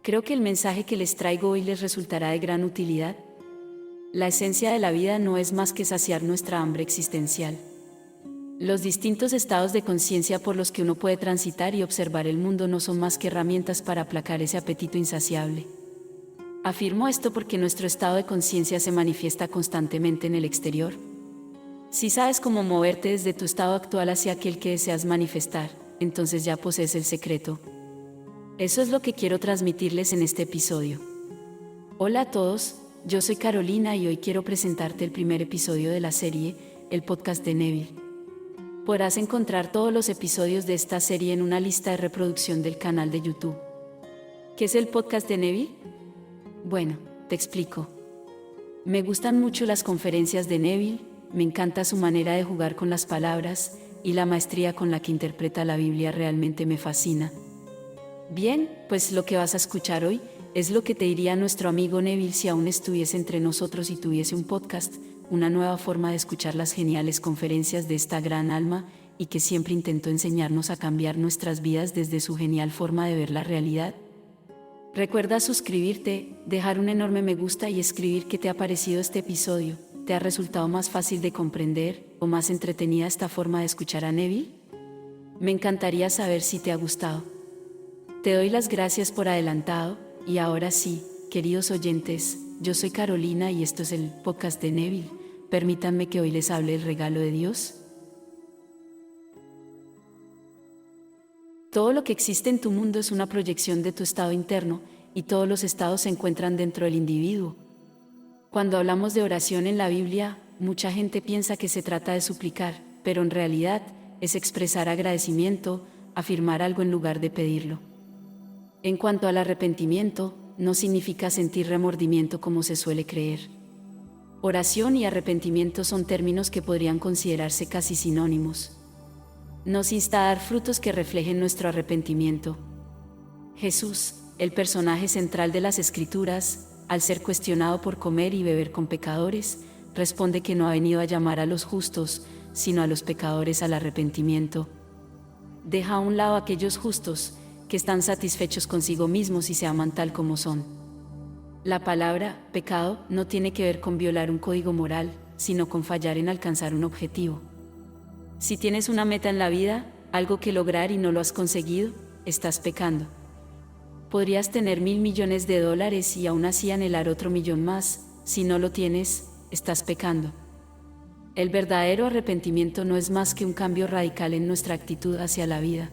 Creo que el mensaje que les traigo hoy les resultará de gran utilidad. La esencia de la vida no es más que saciar nuestra hambre existencial. Los distintos estados de conciencia por los que uno puede transitar y observar el mundo no son más que herramientas para aplacar ese apetito insaciable. Afirmo esto porque nuestro estado de conciencia se manifiesta constantemente en el exterior. Si sabes cómo moverte desde tu estado actual hacia aquel que deseas manifestar, entonces ya posees el secreto. Eso es lo que quiero transmitirles en este episodio. Hola a todos, yo soy Carolina y hoy quiero presentarte el primer episodio de la serie, el podcast de Neville. Podrás encontrar todos los episodios de esta serie en una lista de reproducción del canal de YouTube. ¿Qué es el podcast de Neville? Bueno, te explico. Me gustan mucho las conferencias de Neville, me encanta su manera de jugar con las palabras, y la maestría con la que interpreta la Biblia realmente me fascina. Bien, pues lo que vas a escuchar hoy es lo que te diría nuestro amigo Neville si aún estuviese entre nosotros y tuviese un podcast, una nueva forma de escuchar las geniales conferencias de esta gran alma y que siempre intentó enseñarnos a cambiar nuestras vidas desde su genial forma de ver la realidad. Recuerda suscribirte, dejar un enorme me gusta y escribir qué te ha parecido este episodio. ¿Te ha resultado más fácil de comprender o más entretenida esta forma de escuchar a Neville? Me encantaría saber si te ha gustado. Te doy las gracias por adelantado, y ahora sí, queridos oyentes, yo soy Carolina y esto es el podcast de Neville. Permítanme que hoy les hable el regalo de Dios. Todo lo que existe en tu mundo es una proyección de tu estado interno, y todos los estados se encuentran dentro del individuo. Cuando hablamos de oración en la Biblia, mucha gente piensa que se trata de suplicar, pero en realidad es expresar agradecimiento, afirmar algo en lugar de pedirlo. En cuanto al arrepentimiento, no significa sentir remordimiento como se suele creer. Oración y arrepentimiento son términos que podrían considerarse casi sinónimos. Nos insta a dar frutos que reflejen nuestro arrepentimiento. Jesús, el personaje central de las Escrituras, al ser cuestionado por comer y beber con pecadores, responde que no ha venido a llamar a los justos, sino a los pecadores al arrepentimiento. Deja a un lado a aquellos justos, que están satisfechos consigo mismos y se aman tal como son. La palabra pecado no tiene que ver con violar un código moral, sino con fallar en alcanzar un objetivo. Si tienes una meta en la vida, algo que lograr y no lo has conseguido, estás pecando. Podrías tener $1.000 millones y aún así anhelar otro millón más. Si no lo tienes, estás pecando. El verdadero arrepentimiento no es más que un cambio radical en nuestra actitud hacia la vida.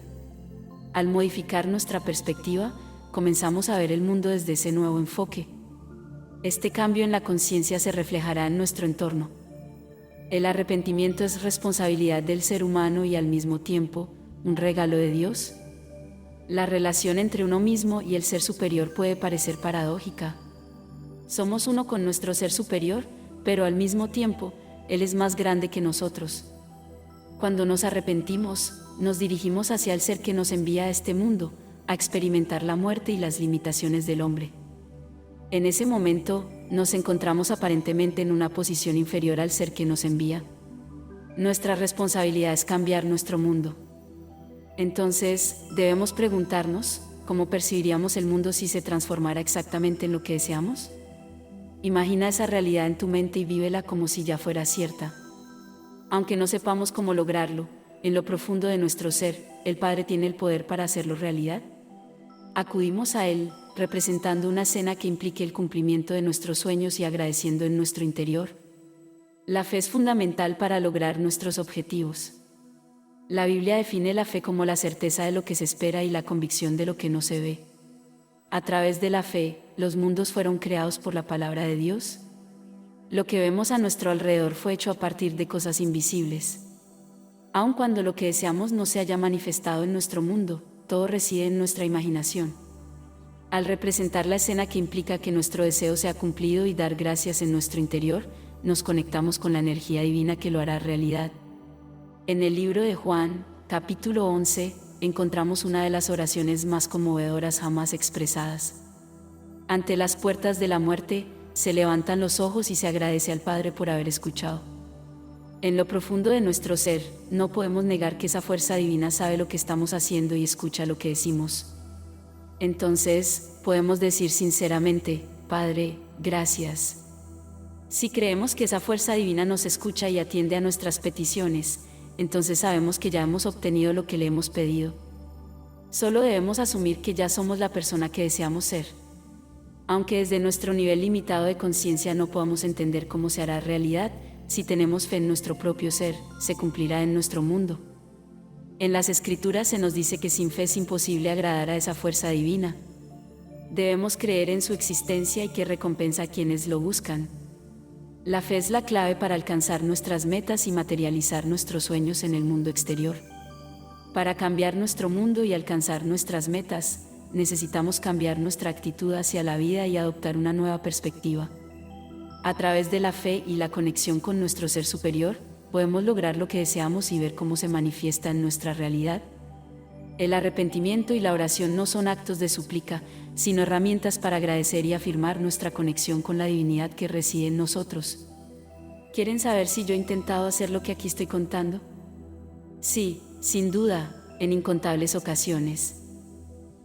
Al modificar nuestra perspectiva, comenzamos a ver el mundo desde ese nuevo enfoque. Este cambio en la conciencia se reflejará en nuestro entorno. El arrepentimiento es responsabilidad del ser humano y al mismo tiempo, un regalo de Dios. La relación entre uno mismo y el ser superior puede parecer paradójica. Somos uno con nuestro ser superior, pero al mismo tiempo, Él es más grande que nosotros. Cuando nos arrepentimos, nos dirigimos hacia el ser que nos envía a este mundo, a experimentar la muerte y las limitaciones del hombre. En ese momento, nos encontramos aparentemente en una posición inferior al ser que nos envía. Nuestra responsabilidad es cambiar nuestro mundo. Entonces, debemos preguntarnos, ¿cómo percibiríamos el mundo si se transformara exactamente en lo que deseamos? Imagina esa realidad en tu mente y vívela como si ya fuera cierta. Aunque no sepamos cómo lograrlo, en lo profundo de nuestro ser, el Padre tiene el poder para hacerlo realidad. Acudimos a Él, representando una escena que implique el cumplimiento de nuestros sueños y agradeciendo en nuestro interior. La fe es fundamental para lograr nuestros objetivos. La Biblia define la fe como la certeza de lo que se espera y la convicción de lo que no se ve. A través de la fe, los mundos fueron creados por la palabra de Dios. Lo que vemos a nuestro alrededor fue hecho a partir de cosas invisibles. Aun cuando lo que deseamos no se haya manifestado en nuestro mundo, todo reside en nuestra imaginación. Al representar la escena que implica que nuestro deseo sea cumplido y dar gracias en nuestro interior, nos conectamos con la energía divina que lo hará realidad. En el libro de Juan, capítulo 11, encontramos una de las oraciones más conmovedoras jamás expresadas. Ante las puertas de la muerte, se levantan los ojos y se agradece al Padre por haber escuchado. En lo profundo de nuestro ser, no podemos negar que esa fuerza divina sabe lo que estamos haciendo y escucha lo que decimos. Entonces, podemos decir sinceramente, Padre, gracias. Si creemos que esa fuerza divina nos escucha y atiende a nuestras peticiones, entonces sabemos que ya hemos obtenido lo que le hemos pedido. Solo debemos asumir que ya somos la persona que deseamos ser. Aunque desde nuestro nivel limitado de conciencia no podamos entender cómo se hará realidad, si tenemos fe en nuestro propio ser, se cumplirá en nuestro mundo. En las Escrituras se nos dice que sin fe es imposible agradar a esa fuerza divina. Debemos creer en su existencia y que recompensa a quienes lo buscan. La fe es la clave para alcanzar nuestras metas y materializar nuestros sueños en el mundo exterior. Para cambiar nuestro mundo y alcanzar nuestras metas, necesitamos cambiar nuestra actitud hacia la vida y adoptar una nueva perspectiva. A través de la fe y la conexión con nuestro ser superior, podemos lograr lo que deseamos y ver cómo se manifiesta en nuestra realidad. El arrepentimiento y la oración no son actos de súplica, sino herramientas para agradecer y afirmar nuestra conexión con la divinidad que reside en nosotros. ¿Quieren saber si yo he intentado hacer lo que aquí estoy contando? Sí, sin duda, en incontables ocasiones.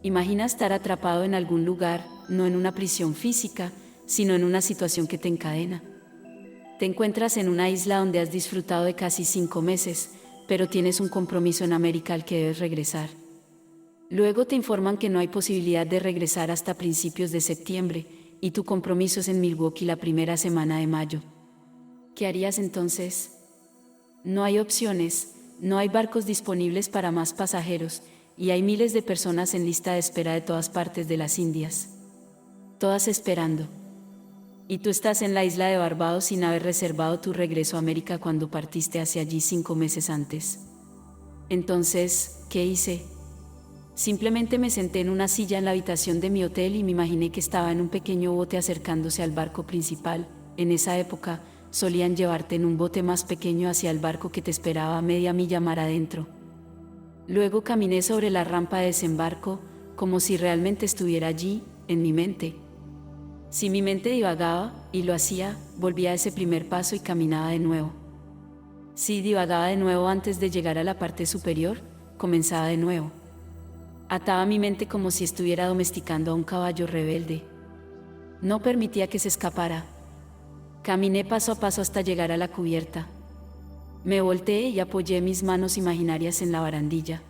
Imagina estar atrapado en algún lugar, no en una prisión física, sino en una situación que te encadena. Te encuentras en una isla donde has disfrutado de casi 5 meses, pero tienes un compromiso en América al que debes regresar. Luego te informan que no hay posibilidad de regresar hasta principios de septiembre, y tu compromiso es en Milwaukee la primera semana de mayo. ¿Qué harías entonces? No hay opciones, no hay barcos disponibles para más pasajeros, y hay miles de personas en lista de espera de todas partes de las Indias. Todas esperando. Y tú estás en la isla de Barbados sin haber reservado tu regreso a América cuando partiste hacia allí 5 meses antes. Entonces, ¿qué hice? Simplemente me senté en una silla en la habitación de mi hotel y me imaginé que estaba en un pequeño bote acercándose al barco principal. En esa época, solían llevarte en un bote más pequeño hacia el barco que te esperaba a media milla mar adentro. Luego caminé sobre la rampa de desembarco, como si realmente estuviera allí, en mi mente. Si mi mente divagaba, y lo hacía, volvía a ese primer paso y caminaba de nuevo. Si divagaba de nuevo antes de llegar a la parte superior, comenzaba de nuevo. Ataba mi mente como si estuviera domesticando a un caballo rebelde. No permitía que se escapara. Caminé paso a paso hasta llegar a la cubierta. Me volteé y apoyé mis manos imaginarias en la barandilla.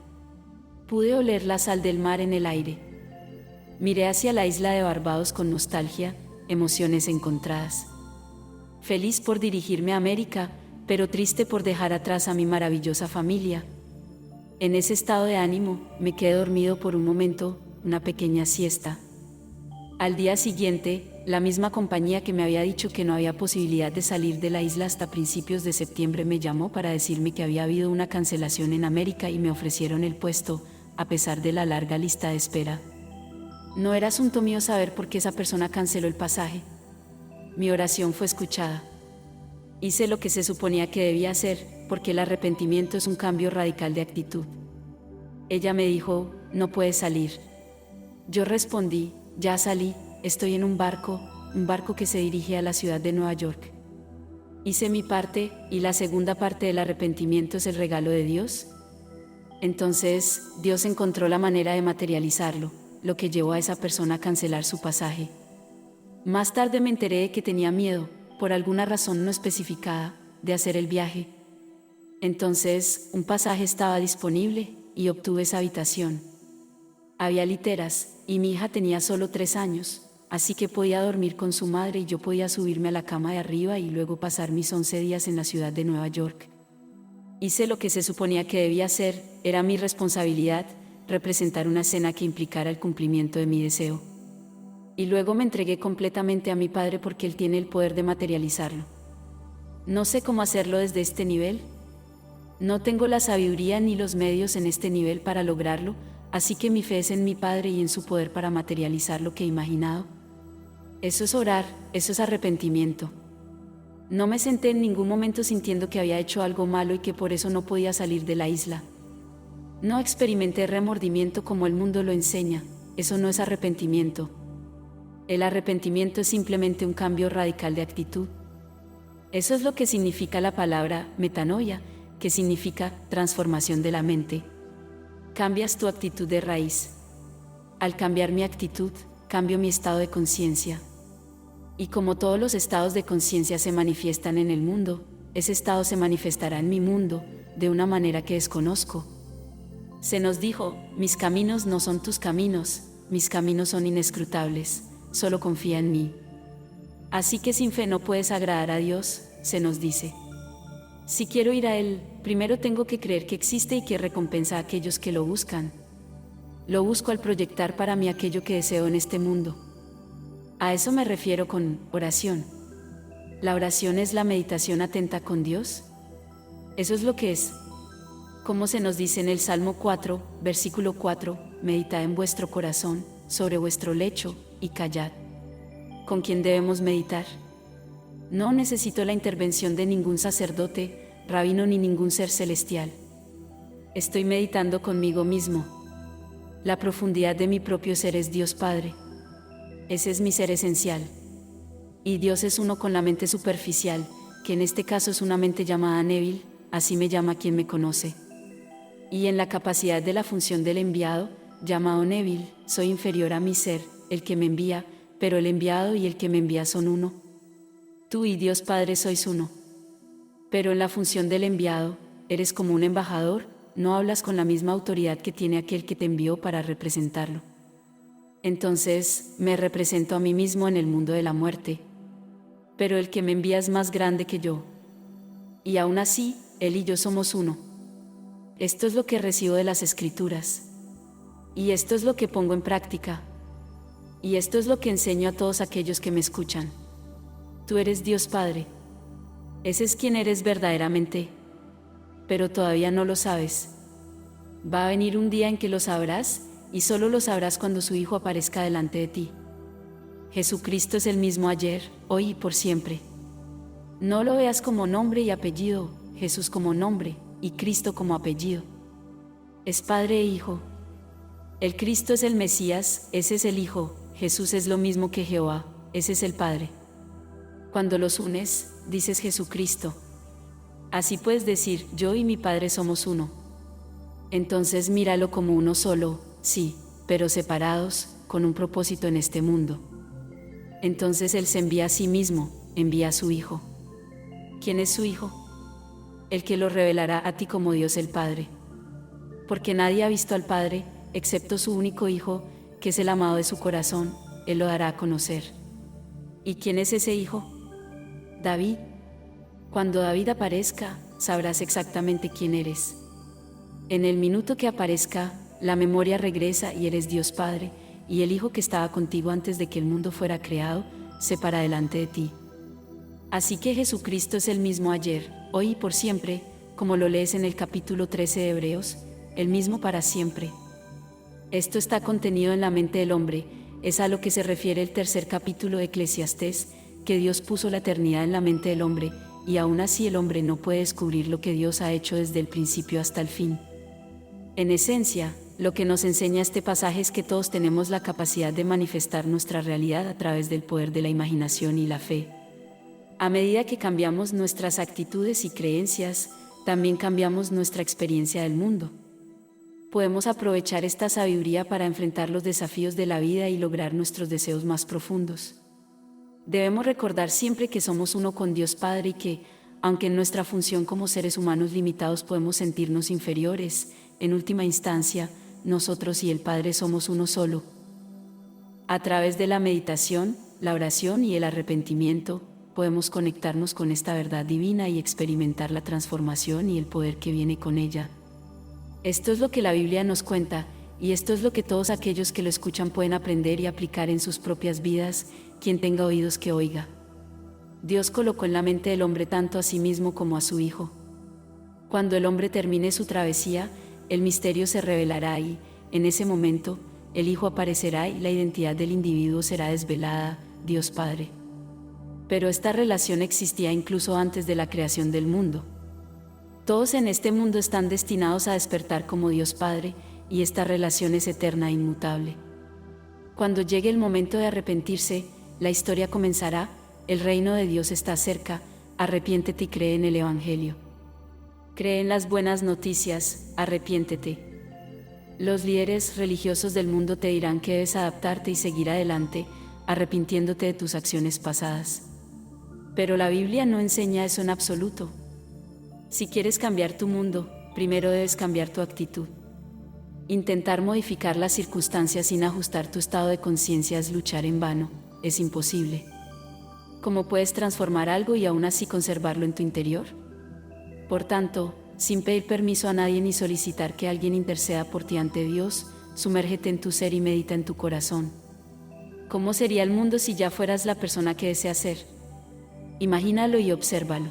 Pude oler la sal del mar en el aire. Miré hacia la isla de Barbados con nostalgia, emociones encontradas. Feliz por dirigirme a América, pero triste por dejar atrás a mi maravillosa familia. En ese estado de ánimo, me quedé dormido por un momento, una pequeña siesta. Al día siguiente, la misma compañía que me había dicho que no había posibilidad de salir de la isla hasta principios de septiembre me llamó para decirme que había habido una cancelación en América y me ofrecieron el puesto, a pesar de la larga lista de espera. No era asunto mío saber por qué esa persona canceló el pasaje. Mi oración fue escuchada. Hice lo que se suponía que debía hacer, porque el arrepentimiento es un cambio radical de actitud. Ella me dijo, no puedes salir. Yo respondí, ya salí, estoy en un barco que se dirige a la ciudad de Nueva York. Hice mi parte, y la segunda parte del arrepentimiento es el regalo de Dios. Entonces, Dios encontró la manera de materializarlo, lo que llevó a esa persona a cancelar su pasaje. Más tarde me enteré de que tenía miedo, por alguna razón no especificada, de hacer el viaje. Entonces, un pasaje estaba disponible y obtuve esa habitación. Había literas y mi hija tenía solo 3 años, así que podía dormir con su madre y yo podía subirme a la cama de arriba y luego pasar mis 11 días en la ciudad de Nueva York. Hice lo que se suponía que debía hacer, era mi responsabilidad, representar una escena que implicara el cumplimiento de mi deseo. Y luego me entregué completamente a mi Padre porque Él tiene el poder de materializarlo. No sé cómo hacerlo desde este nivel. No tengo la sabiduría ni los medios en este nivel para lograrlo, así que mi fe es en mi Padre y en su poder para materializar lo que he imaginado. Eso es orar, eso es arrepentimiento. No me senté en ningún momento sintiendo que había hecho algo malo y que por eso no podía salir de la isla. No experimenté remordimiento como el mundo lo enseña, eso no es arrepentimiento. El arrepentimiento es simplemente un cambio radical de actitud. Eso es lo que significa la palabra metanoia, que significa transformación de la mente. Cambias tu actitud de raíz. Al cambiar mi actitud, cambio mi estado de conciencia. Y como todos los estados de conciencia se manifiestan en el mundo, ese estado se manifestará en mi mundo, de una manera que desconozco. Se nos dijo, mis caminos no son tus caminos, mis caminos son inescrutables, solo confía en mí. Así que sin fe no puedes agradar a Dios, se nos dice. Si quiero ir a Él, primero tengo que creer que existe y que recompensa a aquellos que lo buscan. Lo busco al proyectar para mí aquello que deseo en este mundo. A eso me refiero con oración. ¿La oración es la meditación atenta con Dios? Eso es lo que es. Como se nos dice en el Salmo 4, versículo 4, meditad en vuestro corazón, sobre vuestro lecho, y callad. ¿Con quién debemos meditar? No necesito la intervención de ningún sacerdote, rabino ni ningún ser celestial. Estoy meditando conmigo mismo. La profundidad de mi propio ser es Dios Padre. Ese es mi ser esencial. Y Dios es uno con la mente superficial, que en este caso es una mente llamada Neville, así me llama quien me conoce. Y en la capacidad de la función del enviado, llamado Neville, soy inferior a mi ser, el que me envía, pero el enviado y el que me envía son uno. Tú y Dios Padre sois uno. Pero en la función del enviado, eres como un embajador, no hablas con la misma autoridad que tiene aquel que te envió para representarlo. Entonces, me represento a mí mismo en el mundo de la muerte. Pero el que me envía es más grande que yo. Y aún así, Él y yo somos uno. Esto es lo que recibo de las Escrituras. Y esto es lo que pongo en práctica. Y esto es lo que enseño a todos aquellos que me escuchan. Tú eres Dios Padre. Ese es quien eres verdaderamente. Pero todavía no lo sabes. Va a venir un día en que lo sabrás, y solo lo sabrás cuando su Hijo aparezca delante de ti. Jesucristo es el mismo ayer, hoy y por siempre. No lo veas como nombre y apellido, Jesús como nombre y Cristo como apellido. Es Padre e Hijo. El Cristo es el Mesías, ese es el Hijo, Jesús es lo mismo que Jehová, ese es el Padre. Cuando los unes, dices Jesucristo. Así puedes decir, yo y mi Padre somos uno. Entonces míralo como uno solo, sí, pero separados, con un propósito en este mundo. Entonces Él se envía a sí mismo, envía a su Hijo. ¿Quién es su Hijo? El que lo revelará a ti como Dios el Padre. Porque nadie ha visto al Padre, excepto su único Hijo, que es el amado de su corazón, Él lo dará a conocer. ¿Y quién es ese Hijo? David. Cuando David aparezca, sabrás exactamente quién eres. En el minuto que aparezca, la memoria regresa y eres Dios Padre, y el Hijo que estaba contigo antes de que el mundo fuera creado, se para delante de ti. Así que Jesucristo es el mismo ayer, hoy y por siempre, como lo lees en el capítulo 13 de Hebreos, el mismo para siempre. Esto está contenido en la mente del hombre, es a lo que se refiere el tercer capítulo de Eclesiastés, que Dios puso la eternidad en la mente del hombre, y aún así el hombre no puede descubrir lo que Dios ha hecho desde el principio hasta el fin. En esencia, lo que nos enseña este pasaje es que todos tenemos la capacidad de manifestar nuestra realidad a través del poder de la imaginación y la fe. A medida que cambiamos nuestras actitudes y creencias, también cambiamos nuestra experiencia del mundo. Podemos aprovechar esta sabiduría para enfrentar los desafíos de la vida y lograr nuestros deseos más profundos. Debemos recordar siempre que somos uno con Dios Padre y que, aunque en nuestra función como seres humanos limitados podemos sentirnos inferiores, en última instancia, nosotros y el Padre somos uno solo. A través de la meditación, la oración y el arrepentimiento, podemos conectarnos con esta verdad divina y experimentar la transformación y el poder que viene con ella. Esto es lo que la Biblia nos cuenta, y esto es lo que todos aquellos que lo escuchan pueden aprender y aplicar en sus propias vidas. Quien tenga oídos que oiga. Dios colocó en la mente del hombre tanto a sí mismo como a su Hijo. Cuando el hombre termine su travesía, el misterio se revelará y, en ese momento, el Hijo aparecerá y la identidad del individuo será desvelada, Dios Padre. Pero esta relación existía incluso antes de la creación del mundo. Todos en este mundo están destinados a despertar como Dios Padre, y esta relación es eterna e inmutable. Cuando llegue el momento de arrepentirse, la historia comenzará, el reino de Dios está cerca, arrepiéntete y cree en el Evangelio. Cree en las buenas noticias, arrepiéntete. Los líderes religiosos del mundo te dirán que debes adaptarte y seguir adelante, arrepintiéndote de tus acciones pasadas. Pero la Biblia no enseña eso en absoluto. Si quieres cambiar tu mundo, primero debes cambiar tu actitud. Intentar modificar las circunstancias sin ajustar tu estado de conciencia es luchar en vano, es imposible. ¿Cómo puedes transformar algo y aún así conservarlo en tu interior? Por tanto, sin pedir permiso a nadie ni solicitar que alguien interceda por ti ante Dios, sumérgete en tu ser y medita en tu corazón. ¿Cómo sería el mundo si ya fueras la persona que deseas ser? Imagínalo y obsérvalo.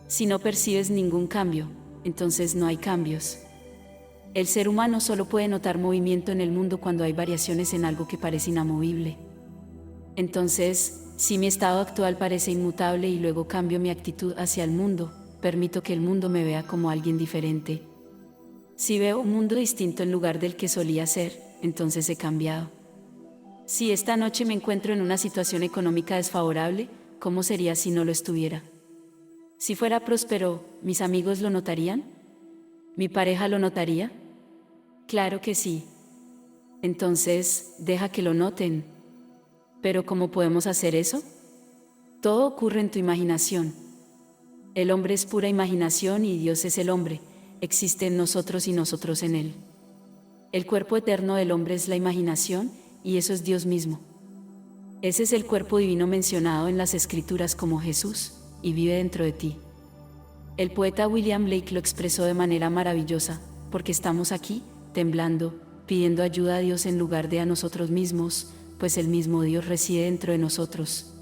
Si no percibes ningún cambio, entonces no hay cambios. El ser humano solo puede notar movimiento en el mundo cuando hay variaciones en algo que parece inamovible. Entonces, si mi estado actual parece inmutable y luego cambio mi actitud hacia el mundo, permito que el mundo me vea como alguien diferente. Si veo un mundo distinto en lugar del que solía ser, entonces he cambiado. Si esta noche me encuentro en una situación económica desfavorable, ¿cómo sería si no lo estuviera? Si fuera próspero, ¿mis amigos lo notarían? ¿Mi pareja lo notaría? Claro que sí. Entonces, deja que lo noten. ¿Pero cómo podemos hacer eso? Todo ocurre en tu imaginación. El hombre es pura imaginación y Dios es el hombre. Existe en nosotros y nosotros en él. El cuerpo eterno del hombre es la imaginación y eso es Dios mismo. Ese es el cuerpo divino mencionado en las Escrituras como Jesús y vive dentro de ti. El poeta William Blake lo expresó de manera maravillosa, porque estamos aquí, temblando, pidiendo ayuda a Dios en lugar de a nosotros mismos, pues el mismo Dios reside dentro de nosotros.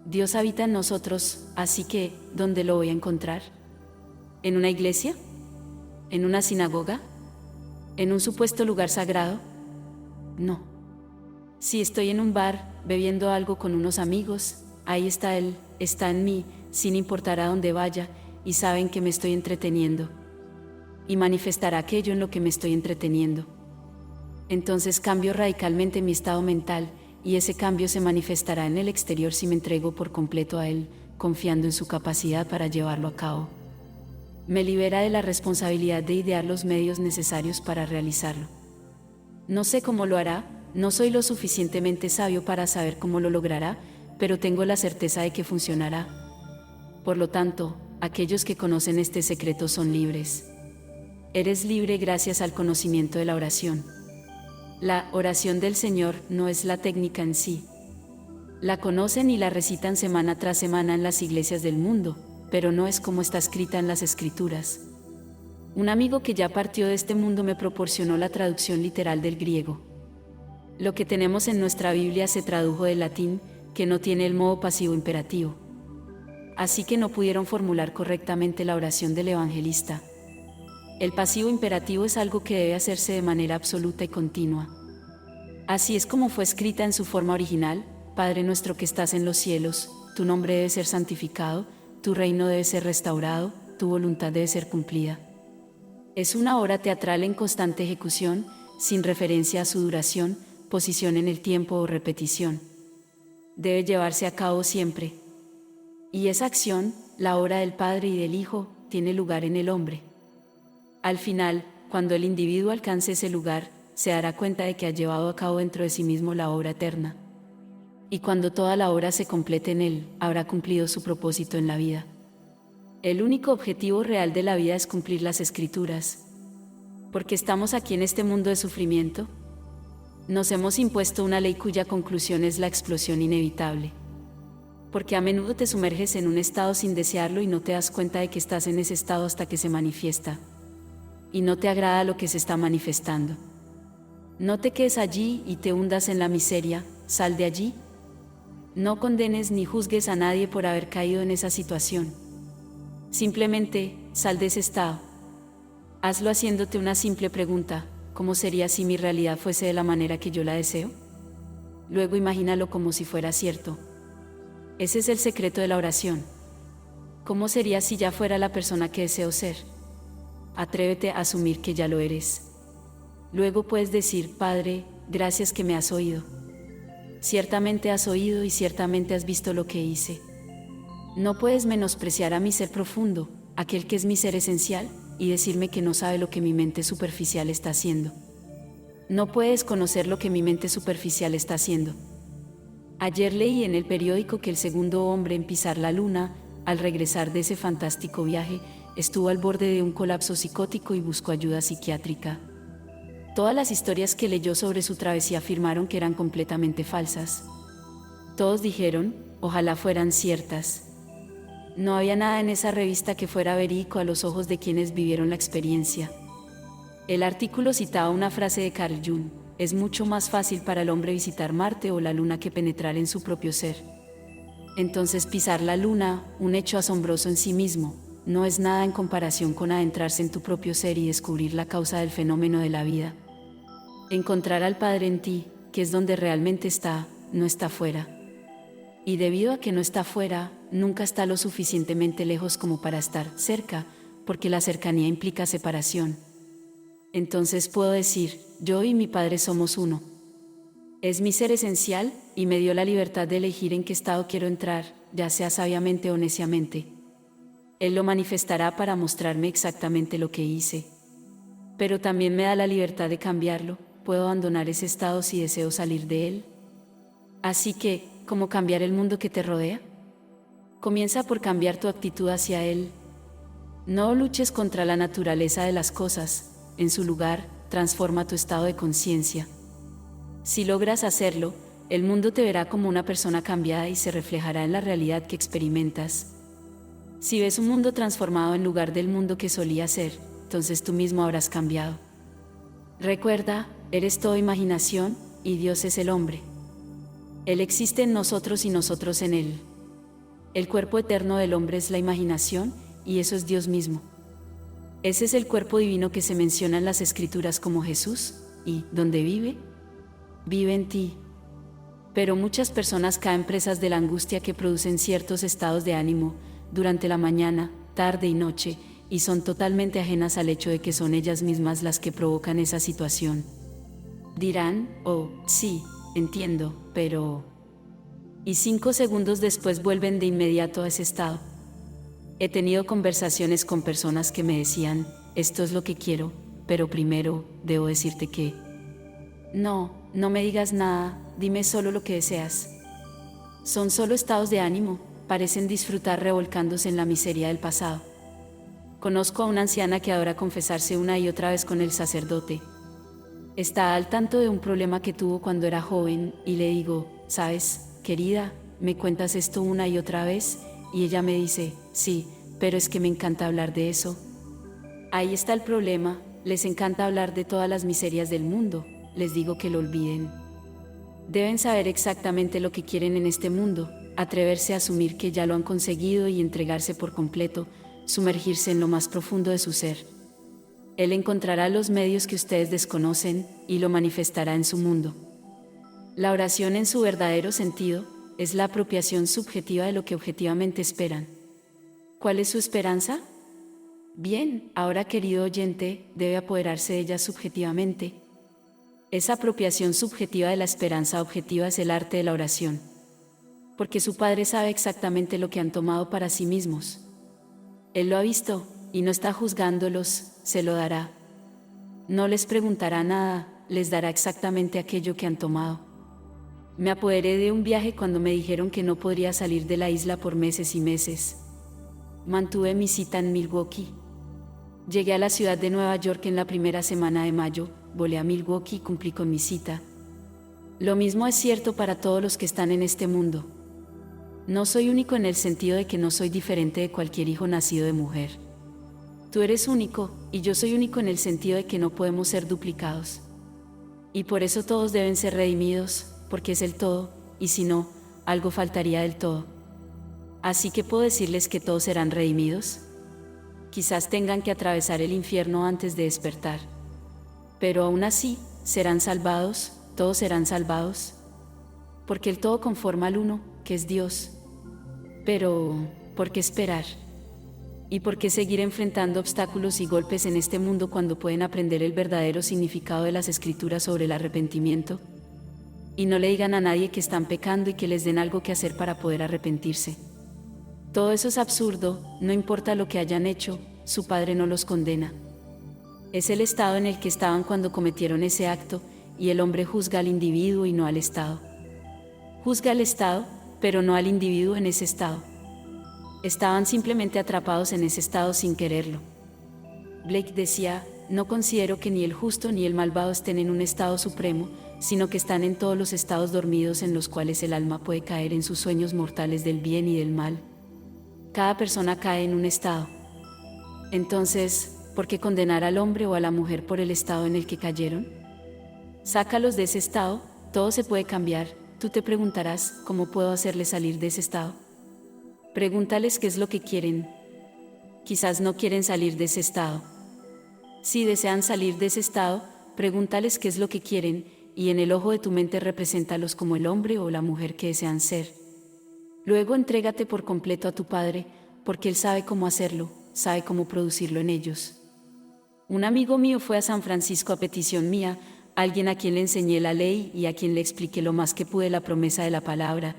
Dios habita en nosotros, así que, ¿dónde lo voy a encontrar? ¿En una iglesia? ¿En una sinagoga? ¿En un supuesto lugar sagrado? No. Si estoy en un bar, bebiendo algo con unos amigos, ahí está Él, está en mí, sin importar a dónde vaya, y saben que me estoy entreteniendo. Y manifestará aquello en lo que me estoy entreteniendo. Entonces cambio radicalmente mi estado mental, y ese cambio se manifestará en el exterior si me entrego por completo a Él, confiando en su capacidad para llevarlo a cabo. Me libera de la responsabilidad de idear los medios necesarios para realizarlo. No sé cómo lo hará, no soy lo suficientemente sabio para saber cómo lo logrará, pero tengo la certeza de que funcionará. Por lo tanto, aquellos que conocen este secreto son libres. Eres libre gracias al conocimiento de la oración. La oración del Señor no es la técnica en sí. La conocen y la recitan semana tras semana en las iglesias del mundo, pero no es como está escrita en las Escrituras. Un amigo que ya partió de este mundo me proporcionó la traducción literal del griego. Lo que tenemos en nuestra Biblia se tradujo del latín, que no tiene el modo pasivo imperativo. Así que no pudieron formular correctamente la oración del evangelista. El pasivo imperativo es algo que debe hacerse de manera absoluta y continua. Así es como fue escrita en su forma original: Padre nuestro que estás en los cielos, tu nombre debe ser santificado, tu reino debe ser restaurado, tu voluntad debe ser cumplida. Es una obra teatral en constante ejecución, sin referencia a su duración, posición en el tiempo o repetición. Debe llevarse a cabo siempre. Y esa acción, la obra del Padre y del Hijo, tiene lugar en el hombre. Al final, cuando el individuo alcance ese lugar, se dará cuenta de que ha llevado a cabo dentro de sí mismo la obra eterna. Y cuando toda la obra se complete en él, habrá cumplido su propósito en la vida. El único objetivo real de la vida es cumplir las Escrituras. Porque estamos aquí en este mundo de sufrimiento, nos hemos impuesto una ley cuya conclusión es la explosión inevitable. Porque a menudo te sumerges en un estado sin desearlo y no te das cuenta de que estás en ese estado hasta que se manifiesta. Y no te agrada lo que se está manifestando. No te quedes allí y te hundas en la miseria, sal de allí. No condenes ni juzgues a nadie por haber caído en esa situación. Simplemente, sal de ese estado. Hazlo haciéndote una simple pregunta: ¿cómo sería si mi realidad fuese de la manera que yo la deseo? Luego imagínalo como si fuera cierto. Ese es el secreto de la oración. ¿Cómo sería si ya fuera la persona que deseo ser? Atrévete a asumir que ya lo eres. Luego puedes decir: Padre, gracias que me has oído. Ciertamente has oído y ciertamente has visto lo que hice. No puedes menospreciar a mi ser profundo, aquel que es mi ser esencial. y decirme que no sabe lo que mi mente superficial está haciendo. No puedes conocer lo que mi mente superficial está haciendo. Ayer leí en el periódico que el segundo hombre en pisar la luna, al regresar de ese fantástico viaje, estuvo al borde de un colapso psicótico y buscó ayuda psiquiátrica. Todas las historias que leyó sobre su travesía afirmaron que eran completamente falsas. Todos dijeron, ojalá fueran ciertas. No había nada en esa revista que fuera verídico a los ojos de quienes vivieron la experiencia. El artículo citaba una frase de Carl Jung: es mucho más fácil para el hombre visitar Marte o la Luna que penetrar en su propio ser. Entonces pisar la Luna, un hecho asombroso en sí mismo, no es nada en comparación con adentrarse en tu propio ser y descubrir la causa del fenómeno de la vida. Encontrar al Padre en ti, que es donde realmente está, no está fuera. Y debido a que no está fuera, nunca está lo suficientemente lejos como para estar cerca, porque la cercanía implica separación. Entonces puedo decir, yo y mi Padre somos uno. Es mi ser esencial, y me dio la libertad de elegir en qué estado quiero entrar, ya sea sabiamente o neciamente. Él lo manifestará para mostrarme exactamente lo que hice. Pero también me da la libertad de cambiarlo, puedo abandonar ese estado si deseo salir de él. Así que, ¿cómo cambiar el mundo que te rodea? Comienza por cambiar tu actitud hacia él. No luches contra la naturaleza de las cosas, en su lugar, transforma tu estado de conciencia. Si logras hacerlo, el mundo te verá como una persona cambiada y se reflejará en la realidad que experimentas. Si ves un mundo transformado en lugar del mundo que solía ser, entonces tú mismo habrás cambiado. Recuerda, eres todo imaginación, y Dios es el hombre. Él existe en nosotros y nosotros en él. El cuerpo eterno del hombre es la imaginación, y eso es Dios mismo. Ese es el cuerpo divino que se menciona en las Escrituras como Jesús, y ¿dónde vive? Vive en ti. Pero muchas personas caen presas de la angustia que producen ciertos estados de ánimo durante la mañana, tarde y noche, y son totalmente ajenas al hecho de que son ellas mismas las que provocan esa situación. Dirán, oh, sí, entiendo, pero... Y 5 segundos después vuelven de inmediato a ese estado. He tenido conversaciones con personas que me decían, esto es lo que quiero, pero primero, debo decirte que... No me digas nada, dime solo lo que deseas. Son solo estados de ánimo, parecen disfrutar revolcándose en la miseria del pasado. Conozco a una anciana que adora confesarse una y otra vez con el sacerdote. Está al tanto de un problema que tuvo cuando era joven, y le digo, ¿sabes, querida, me cuentas esto una y otra vez? Y ella me dice, sí, pero es que me encanta hablar de eso. Ahí está el problema, les encanta hablar de todas las miserias del mundo, les digo que lo olviden. Deben saber exactamente lo que quieren en este mundo, atreverse a asumir que ya lo han conseguido y entregarse por completo, sumergirse en lo más profundo de su ser. Él encontrará los medios que ustedes desconocen y lo manifestará en su mundo. La oración en su verdadero sentido es la apropiación subjetiva de lo que objetivamente esperan. ¿Cuál es su esperanza? Bien, ahora querido oyente, debe apoderarse de ella subjetivamente. Esa apropiación subjetiva de la esperanza objetiva es el arte de la oración. Porque su Padre sabe exactamente lo que han tomado para sí mismos. Él lo ha visto, y no está juzgándolos, se lo dará. No les preguntará nada, les dará exactamente aquello que han tomado. Me apoderé de un viaje cuando me dijeron que no podría salir de la isla por meses y meses. Mantuve mi cita en Milwaukee. Llegué a la ciudad de Nueva York en la primera semana de mayo, volé a Milwaukee y cumplí con mi cita. Lo mismo es cierto para todos los que están en este mundo. No soy único en el sentido de que no soy diferente de cualquier hijo nacido de mujer. Tú eres único, y yo soy único en el sentido de que no podemos ser duplicados. Y por eso todos deben ser redimidos, porque es el todo, y si no, algo faltaría del todo. Así que puedo decirles que todos serán redimidos. Quizás tengan que atravesar el infierno antes de despertar. Pero aún así, serán salvados, todos serán salvados. Porque el todo conforma al uno, que es Dios. Pero, ¿por qué esperar? ¿Y por qué seguir enfrentando obstáculos y golpes en este mundo cuando pueden aprender el verdadero significado de las Escrituras sobre el arrepentimiento? Y no le digan a nadie que están pecando y que les den algo que hacer para poder arrepentirse. Todo eso es absurdo, no importa lo que hayan hecho, su padre no los condena. Es el estado en el que estaban cuando cometieron ese acto, y el hombre juzga al individuo y no al estado. Juzga al estado, pero no al individuo en ese estado. Estaban simplemente atrapados en ese estado sin quererlo. Blake decía, no considero que ni el justo ni el malvado estén en un estado supremo, sino que están en todos los estados dormidos en los cuales el alma puede caer en sus sueños mortales del bien y del mal. Cada persona cae en un estado. Entonces, ¿por qué condenar al hombre o a la mujer por el estado en el que cayeron? Sácalos de ese estado, todo se puede cambiar. Tú te preguntarás, ¿cómo puedo hacerles salir de ese estado? Pregúntales qué es lo que quieren. Quizás no quieren salir de ese estado. Si desean salir de ese estado, pregúntales qué es lo que quieren, y en el ojo de tu mente represéntalos como el hombre o la mujer que desean ser. Luego entrégate por completo a tu Padre, porque Él sabe cómo hacerlo, sabe cómo producirlo en ellos. Un amigo mío fue a San Francisco a petición mía, alguien a quien le enseñé la ley y a quien le expliqué lo más que pude la promesa de la palabra.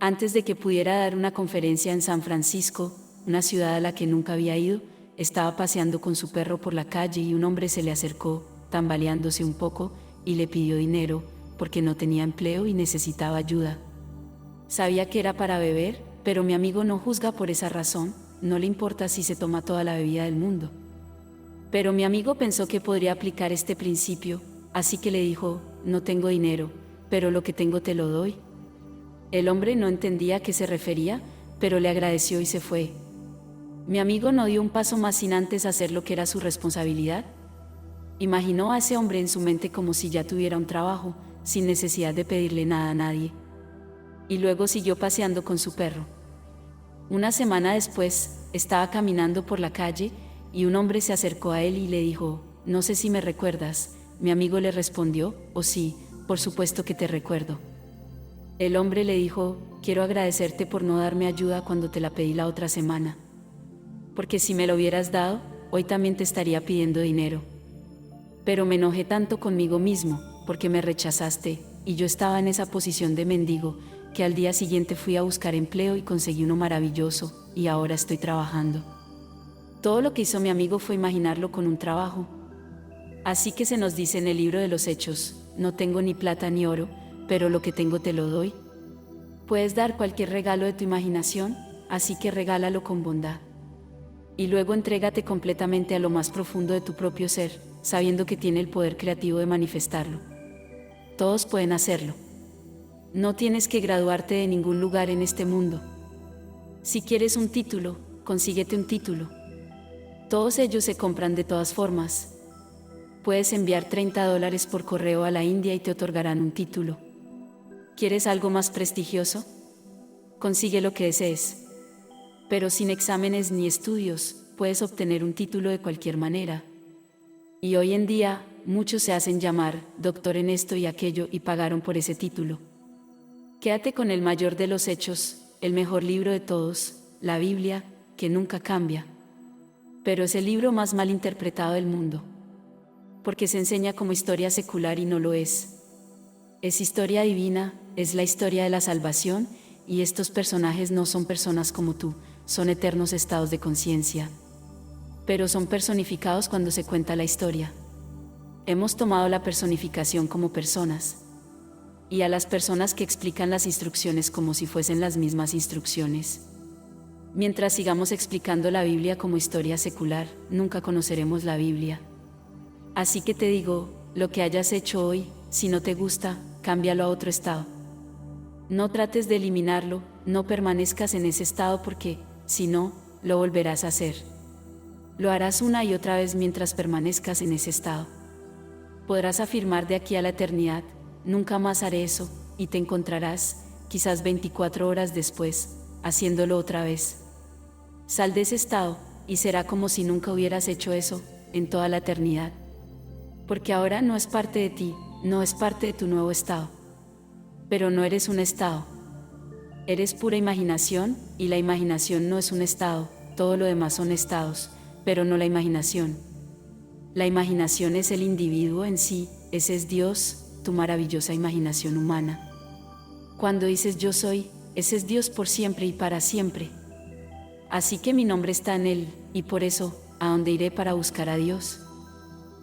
Antes de que pudiera dar una conferencia en San Francisco, una ciudad a la que nunca había ido, estaba paseando con su perro por la calle y un hombre se le acercó, tambaleándose un poco, y le pidió dinero, porque no tenía empleo y necesitaba ayuda. Sabía que era para beber, pero mi amigo no juzga por esa razón, no le importa si se toma toda la bebida del mundo. Pero mi amigo pensó que podría aplicar este principio, así que le dijo, no tengo dinero, pero lo que tengo te lo doy. El hombre no entendía a qué se refería, pero le agradeció y se fue. Mi amigo no dio un paso más sin antes hacer lo que era su responsabilidad. Imaginó a ese hombre en su mente como si ya tuviera un trabajo, sin necesidad de pedirle nada a nadie. Y luego siguió paseando con su perro. Una semana después, estaba caminando por la calle y un hombre se acercó a él y le dijo, no sé si me recuerdas. Mi amigo le respondió, oh sí, por supuesto que te recuerdo. El hombre le dijo, quiero agradecerte por no darme ayuda cuando te la pedí la otra semana. Porque si me lo hubieras dado, hoy también te estaría pidiendo dinero. Pero me enojé tanto conmigo mismo, porque me rechazaste, y yo estaba en esa posición de mendigo, que al día siguiente fui a buscar empleo y conseguí uno maravilloso, y ahora estoy trabajando. Todo lo que hizo mi amigo fue imaginarlo con un trabajo. Así que se nos dice en el libro de los Hechos, no tengo ni plata ni oro, pero lo que tengo te lo doy. Puedes dar cualquier regalo de tu imaginación, así que regálalo con bondad. Y luego entrégate completamente a lo más profundo de tu propio ser, sabiendo que tiene el poder creativo de manifestarlo. Todos pueden hacerlo. No tienes que graduarte de ningún lugar en este mundo. Si quieres un título, consíguete un título. Todos ellos se compran de todas formas. Puedes enviar $30 por correo a la India y te otorgarán un título. ¿Quieres algo más prestigioso? Consigue lo que desees. Pero sin exámenes ni estudios, puedes obtener un título de cualquier manera. Y hoy en día, muchos se hacen llamar doctor en esto y aquello y pagaron por ese título. Quédate con el mayor de los hechos, el mejor libro de todos, la Biblia, que nunca cambia. Pero es el libro más mal interpretado del mundo. Porque se enseña como historia secular y no lo es. Es historia divina, es la historia de la salvación, y estos personajes no son personas como tú, son eternos estados de conciencia. Pero son personificados cuando se cuenta la historia. Hemos tomado la personificación como personas. Y a las personas que explican las instrucciones como si fuesen las mismas instrucciones. Mientras sigamos explicando la Biblia como historia secular, nunca conoceremos la Biblia. Así que te digo, lo que hayas hecho hoy, si no te gusta, cámbialo a otro estado. No trates de eliminarlo, no permanezcas en ese estado porque, si no, lo volverás a hacer. Lo harás una y otra vez mientras permanezcas en ese estado. Podrás afirmar de aquí a la eternidad, nunca más haré eso, y te encontrarás, quizás 24 horas después, haciéndolo otra vez. Sal de ese estado, y será como si nunca hubieras hecho eso, en toda la eternidad. Porque ahora no es parte de ti, no es parte de tu nuevo estado. Pero no eres un estado. Eres pura imaginación, y la imaginación no es un estado, todo lo demás son estados, pero no la imaginación. La imaginación es el individuo en sí, ese es Dios, tu maravillosa imaginación humana. Cuando dices yo soy, ese es Dios por siempre y para siempre. Así que mi nombre está en él, y por eso, ¿a dónde iré para buscar a Dios?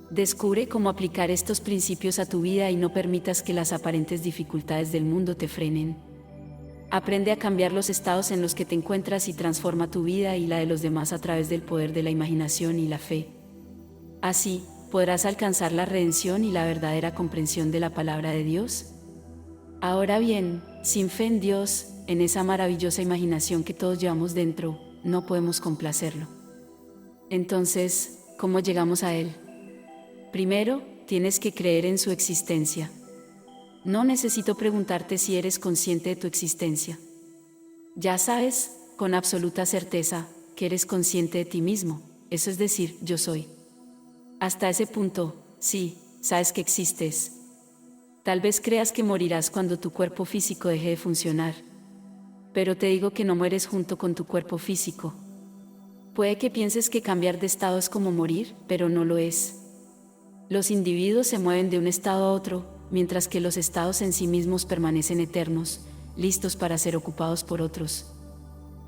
Descubre cómo aplicar estos principios a tu vida y no permitas que las aparentes dificultades del mundo te frenen. Aprende a cambiar los estados en los que te encuentras y transforma tu vida y la de los demás a través del poder de la imaginación y la fe. Así, podrás alcanzar la redención y la verdadera comprensión de la palabra de Dios. Ahora bien, sin fe en Dios, en esa maravillosa imaginación que todos llevamos dentro, no podemos complacerlo. Entonces, ¿cómo llegamos a Él? Primero, tienes que creer en su existencia. No necesito preguntarte si eres consciente de tu existencia. Ya sabes, con absoluta certeza, que eres consciente de ti mismo, eso es decir, yo soy. Hasta ese punto, sí, sabes que existes. Tal vez creas que morirás cuando tu cuerpo físico deje de funcionar. Pero te digo que no mueres junto con tu cuerpo físico. Puede que pienses que cambiar de estado es como morir, pero no lo es. Los individuos se mueven de un estado a otro, mientras que los estados en sí mismos permanecen eternos, listos para ser ocupados por otros.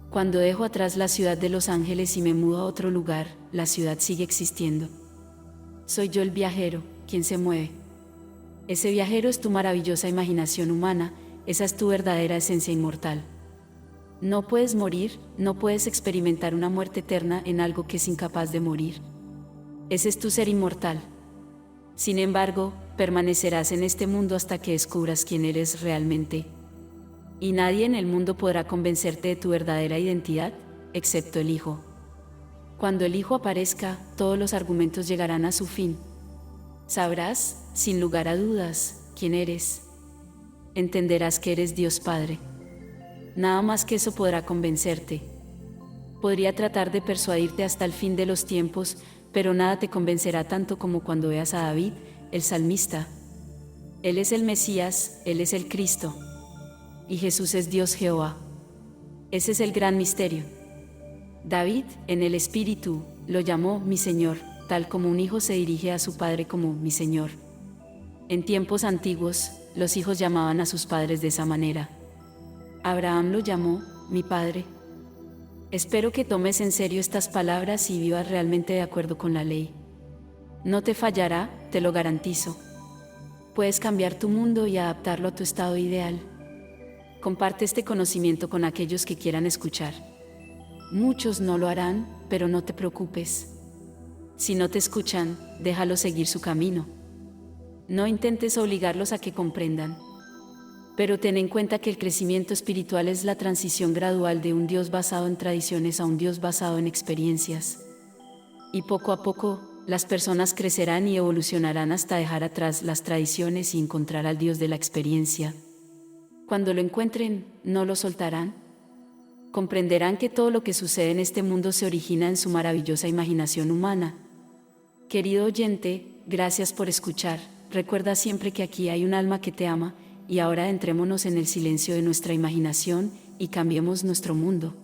Cuando dejo atrás la ciudad de Los Ángeles y me mudo a otro lugar, la ciudad sigue existiendo. Soy yo el viajero, quien se mueve. Ese viajero es tu maravillosa imaginación humana, esa es tu verdadera esencia inmortal. No puedes morir, no puedes experimentar una muerte eterna en algo que es incapaz de morir. Ese es tu ser inmortal. Sin embargo, permanecerás en este mundo hasta que descubras quién eres realmente. Y nadie en el mundo podrá convencerte de tu verdadera identidad, excepto el Hijo. Cuando el Hijo aparezca, todos los argumentos llegarán a su fin. Sabrás, sin lugar a dudas, quién eres. Entenderás que eres Dios Padre. Nada más que eso podrá convencerte. Podría tratar de persuadirte hasta el fin de los tiempos, pero nada te convencerá tanto como cuando veas a David, el salmista. Él es el Mesías, Él es el Cristo. Y Jesús es Dios Jehová. Ese es el gran misterio. David, en el Espíritu, lo llamó mi Señor, tal como un hijo se dirige a su padre como mi Señor. En tiempos antiguos, los hijos llamaban a sus padres de esa manera. Abraham lo llamó mi Padre. Espero que tomes en serio estas palabras y vivas realmente de acuerdo con la ley. No te fallará, te lo garantizo. Puedes cambiar tu mundo y adaptarlo a tu estado ideal. Comparte este conocimiento con aquellos que quieran escuchar. Muchos no lo harán, pero no te preocupes. Si no te escuchan, déjalos seguir su camino. No intentes obligarlos a que comprendan. Pero ten en cuenta que el crecimiento espiritual es la transición gradual de un Dios basado en tradiciones a un Dios basado en experiencias. Y poco a poco, las personas crecerán y evolucionarán hasta dejar atrás las tradiciones y encontrar al Dios de la experiencia. Cuando lo encuentren, no lo soltarán. Comprenderán que todo lo que sucede en este mundo se origina en su maravillosa imaginación humana. Querido oyente, gracias por escuchar. Recuerda siempre que aquí hay un alma que te ama, y ahora entrémonos en el silencio de nuestra imaginación y cambiemos nuestro mundo.